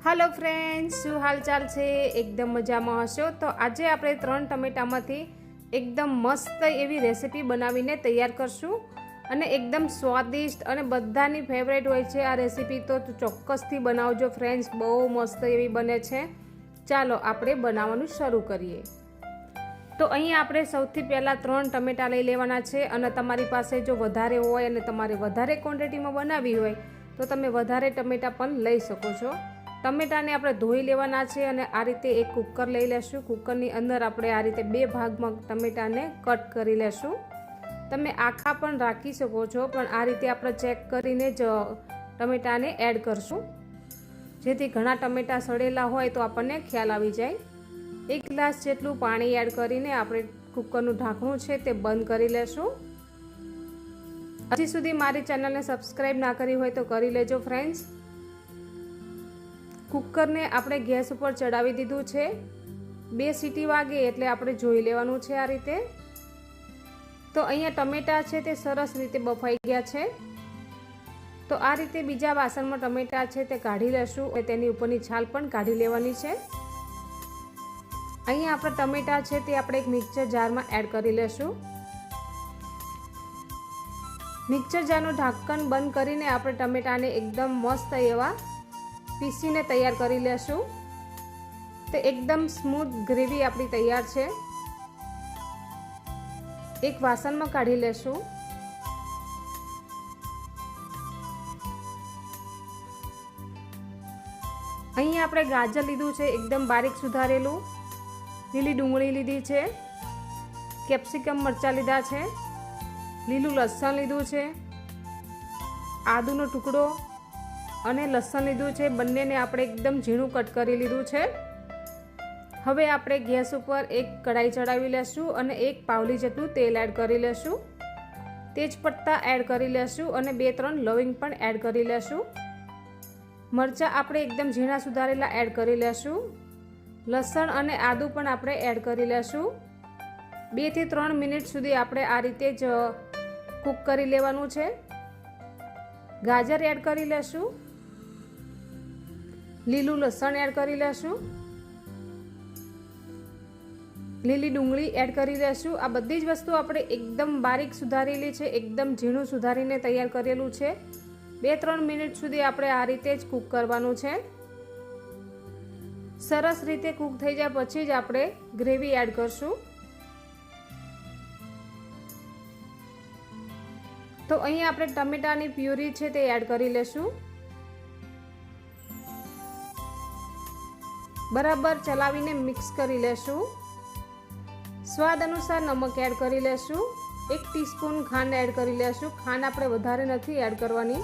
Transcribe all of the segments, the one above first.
Hello friends, શું હાલચાલ છે? એકદમ મજામાં હશો તો આજે આપણે 3 ટમેટામાંથી એકદમ મસ્ત એવી રેસીપી બનાવીને તૈયાર કરશું અને એકદમ સ્વાદિષ્ટ અને બધાની ફેવરેટ હોય છે આ રેસીપી, તો ચોક્કસથી બનાવજો ફ્રેન્ડ્સ, બહુ મસ્ત એવી બને છે। ચાલો આપણે બનાવવાનું શરૂ કરીએ। તો અહીં આપણે સૌથી પહેલાં 3 ટમેટા લઈ લેવાના છે અને તમારી પાસે જો વધારે હોય અને તમારે વધારે ક્વોન્ટિટીમાં બનાવવી હોય તો તમે વધારે ટમેટા પણ લઈ શકો છો। ટમેટાને આપણે ધોઈ લેવાના છે અને આ રીતે એક કુકર લઈ લેશું। કુકરની અંદર આપણે આ રીતે 2 ભાગમાં ટમેટાને કટ કરી લેશું। તમે આખા પણ રાખી શકો છો, પણ આ રીતે આપણે ચેક કરીને જ ટમેટાને એડ કરશું, જેથી ઘણા ટમેટા સડેલા હોય તો આપણને ખ્યાલ આવી જાય। 1 ગ્લાસ જેટલું પાણી એડ કરીને આપણે કુકરનું ઢાંકણું છે તે બંધ કરી લેશું। હજી સુધી મારી ચેનલને સબસ્ક્રાઈબ ના કરી હોય તો કરી લેજો ફ્રેન્ડ્સ। કુકરને આપણે ગેસ ઉપર ચડાવી દીધું છે। 2 સીટી વાગે એટલે આપણે જોઈ લેવાનું છે આ રીતે। તો અહીંયા ટમેટા છે તે સરસ રીતે બફાઈ ગયા છે। તો આ રીતે બીજા વાસણમાં ટમેટા છે તે કાઢી લેશું અને તેની ઉપરની છાલ પણ કાઢી લેવાની છે। અહીંયા આપણે ટમેટા છે તે આપણે એક મિક્સર જારમાં એડ કરી લેશું। મિક્સર જારનું ઢાંકણ બંધ કરીને આપણે ટમેટાને એકદમ મસ્ત એવા પીસીને તૈયાર કરી લેશું। તો એકદમ સ્મૂથ ગ્રેવી આપણી તૈયાર છે। એક વાસણમાં કાઢી લેશું। અહીં આપણે ગાજર લીધું છે એકદમ બારીક સુધારેલું, લીલી ડુંગળી લીધી છે, કેપ્સિકમ મરચાં લીધા છે, લીલું લસણ લીધું છે, આદુનો ટુકડો અને લસણ લીધું છે। બંનેને આપણે એકદમ ઝીણું કટ કરી લીધું છે। હવે આપણે ગેસ ઉપર એક કઢાઈ ચડાવી લેશું અને 1 પાવલી જેટલું તેલ એડ કરી લેશું। તેજપત્તા એડ કરી લેશું અને 2-3 લવિંગ પણ એડ કરી લેશું। મરચાં આપણે એકદમ ઝીણા સુધારેલા એડ કરી લેશું। લસણ અને આદુ પણ આપણે એડ કરી લેશું। 2 થી 3 મિનિટ સુધી આપણે આ રીતે જ કૂક કરી લેવાનું છે। ગાજર એડ કરી લેશું, લીલું લસણ એડ કરી લેશું, લીલી ડુંગળી એડ કરી લેશું। આ બધી જ વસ્તુ આપણે એકદમ બારીક સુધારેલી છે, એકદમ ઝીણું સુધારીને તૈયાર કરેલું છે। 2-3 મિનિટ સુધી આપણે આ રીતે જ કૂક કરવાનું છે। સરસ રીતે કૂક થઈ જાય પછી જ આપણે ગ્રેવી એડ કરશું। તો અહીં આપણે ટમેટાની પ્યુરી છે તે એડ કરી લેશું। બરાબર ચલાવીને મિક્સ કરી લેશું। સ્વાદ અનુસાર નમક એડ કરી લેશું। 1 ટીસ્પૂન ખાંડ એડ કરી લેશું। ખાંડ આપણે વધારે નથી એડ કરવાની।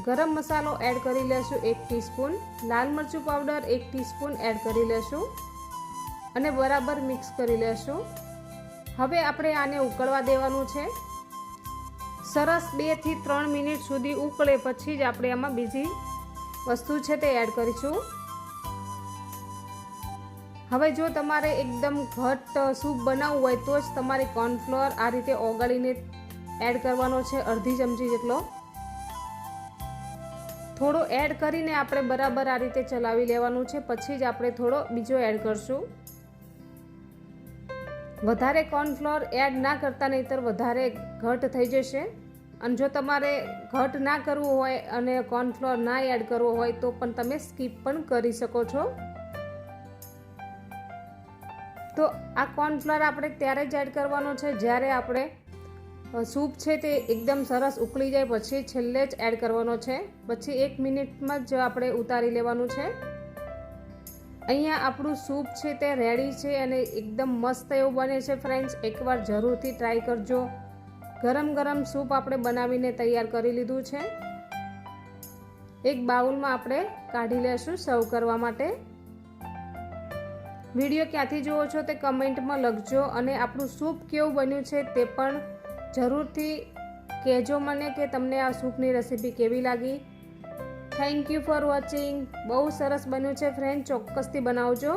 ગરમ મસાલો એડ કરી લેશું 1 ટીસ્પૂન, લાલ મરચું પાવડર 1 ટીસ્પૂન એડ કરી લેશું અને બરાબર મિક્સ કરી લેશું। હવે આપણે આને ઉકળવા દેવાનું છે। સરસ 2 થી 3 મિનિટ સુધી ઉકળે પછી જ આપણે આમાં બીજી વસ્તુ છે તે એડ કરીશું। હવે જો તમારે એકદમ ઘટ્ટ સૂપ બનાવવું હોય તો જ તમારે કોર્નફ્લોર આ રીતે ઓગાળીને એડ કરવાનો છે, અડધી ચમચી જેટલો। થોડો એડ કરીને આપણે બરાબર આ રીતે ચલાવી લેવાનું છે, પછી જ આપણે થોડો બીજો એડ કરશું। વધારે કોર્નફ્લોર એડ ના કરતા, નહીંતર વધારે ઘટ થઈ જશે। અને જો તમારે ઘટ ના કરવું હોય અને કોર્નફ્લોર ના એડ કરવો હોય તો પણ તમે સ્કીપ પણ કરી શકો છો। તો આ કોર્નફ્લોર આપણે ત્યારે જ એડ કરવાનો છે જ્યારે આપણે સૂપ છે તે એકદમ સરસ ઉકળી જાય પછી છેલ્લે જ એડ કરવાનો છે। પછી 1 મિનિટમાં જ આપણે ઉતારી લેવાનું છે। અહીંયા આપણું સૂપ છે તે રેડી છે અને એકદમ મસ્ત એવું બને છે ફ્રેન્ડ્સ, એકવાર જરૂરથી ટ્રાય કરજો। ગરમ ગરમ સૂપ આપણે બનાવીને તૈયાર કરી લીધું છે। એક બાઉલમાં આપણે કાઢી લેશું સર્વ કરવા માટે। વિડીયો ક્યાંથી જુઓ છો તે કમેન્ટમાં લખજો અને આપણું સૂપ કેવું બન્યું છે તે પણ જરૂરથી કહેજો મને કે તમને આ સૂપની રેસીપી કેવી લાગી। Thank you for watching. બહુ સરસ બન્યું છે ફ્રેન્ડ, ચોક્કસથી બનાવજો।